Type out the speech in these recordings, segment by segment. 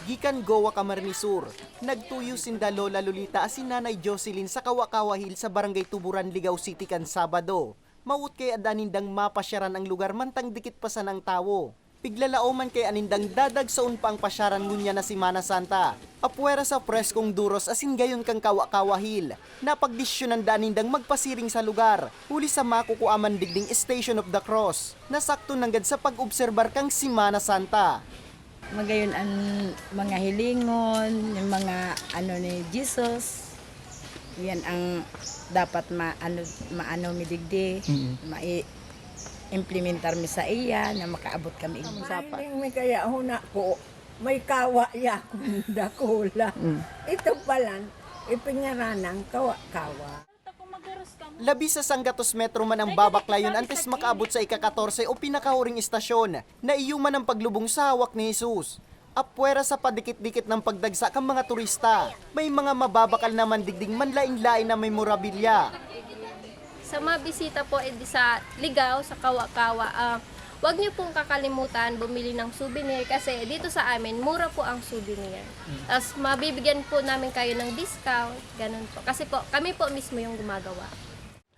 Gikan Goa Camarines Sur, nagtuyo sinda Lola Lolita as Nanay Jocelyn sa Kawakawa Hill sa Barangay Tuburan, Ligao City kan Sabado. Mawut kay adanindang mapasyaran ang lugar mantang dikit pa sa ng tawo. Piglalao kay anindang dadagsaon pa ang pasyaran ngunya na si Mana Santa. Apwera sa preskong duros asin gayon kang Kawakawa Hill. Napagdesisyonan danindang magpasiring sa lugar. Huli sa makukuaman digding Station of the Cross. Nasakto nanggad sa pag-obserbar kang si Mana Santa. Magayon ang mga hilingon, yung mga ni Jesus. Yan ang dapat maano midigdi, mai-implementar mi sa iya na makaabot kami igusapa. May kaya huna ko, may kawa ya kung dakula. Ito palan, ipingaranang kawa-kawa. Labi sa Sanggatos Metro man ang babaklayon antes makaabot sa ika-14 o pinakahuring istasyon na iyuman ang paglubong sa hawak ni Jesus. Apwera sa padikit-dikit ng pagdagsa kang mga turista, may mga mababakal naman digding manlain-lain na memorabilia. Sa mga bisita po sa Ligao, sa Kawakawa, huwag niyo pong kakalimutan bumili ng souvenir kasi dito sa amin, mura po ang souvenir. Tapos mabibigyan po namin kayo ng discount, ganun po. Kasi po, kami po mismo yung gumagawa.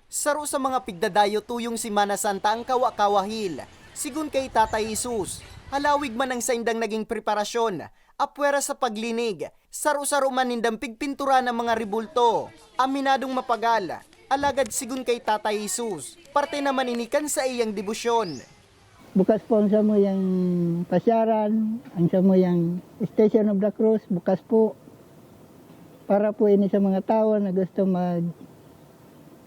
Saro sa mga pigdadayo tuyong si Mana Santa ang Kawakawa Hill. Sigun kay Tatay Jesus, halawig man ang saindang naging preparasyon, apwera sa paglinig, saro-saro man nindang pigpintura ng mga ribulto, aminadong mapagal, alagad sigun kay Tatay Jesus, parte naman inikan sa iyang debosyon. Bukas po ang sa mo yung pasyaran, ang sa mo yung Station of the Cross, bukas po. Para po ini sa mga tao na gusto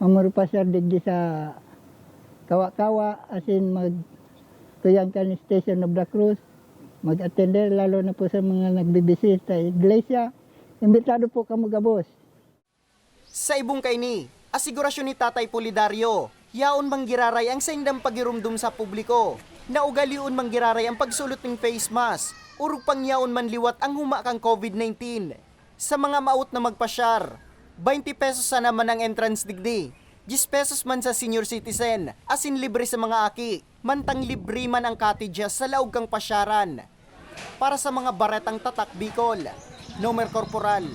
mamurpasyar digdi sa Kawakawa, asin tuyang kan Station of the Cross, mag-attender lalo na po sa mga nagbibisita sa iglesia. Imbitado po kamo gabos. Sa ibong kaini, asigurasyon ni Tatay Polidario, yaon manggiraray ang saindang pagirumdum sa publiko. Naugaliun manggiraray ang pagsulot ng face mask, urug pang yaon man liwat ang humakang COVID-19. Sa mga maut na magpasyar, 20 pesos sa naman ang entrance digdi, 10 pesos man sa senior citizen, asin libre sa mga aki, mantang libre man ang cottages sa laog kang pasyaran. Para sa mga baretang tatak Bicol, Nomer Corporal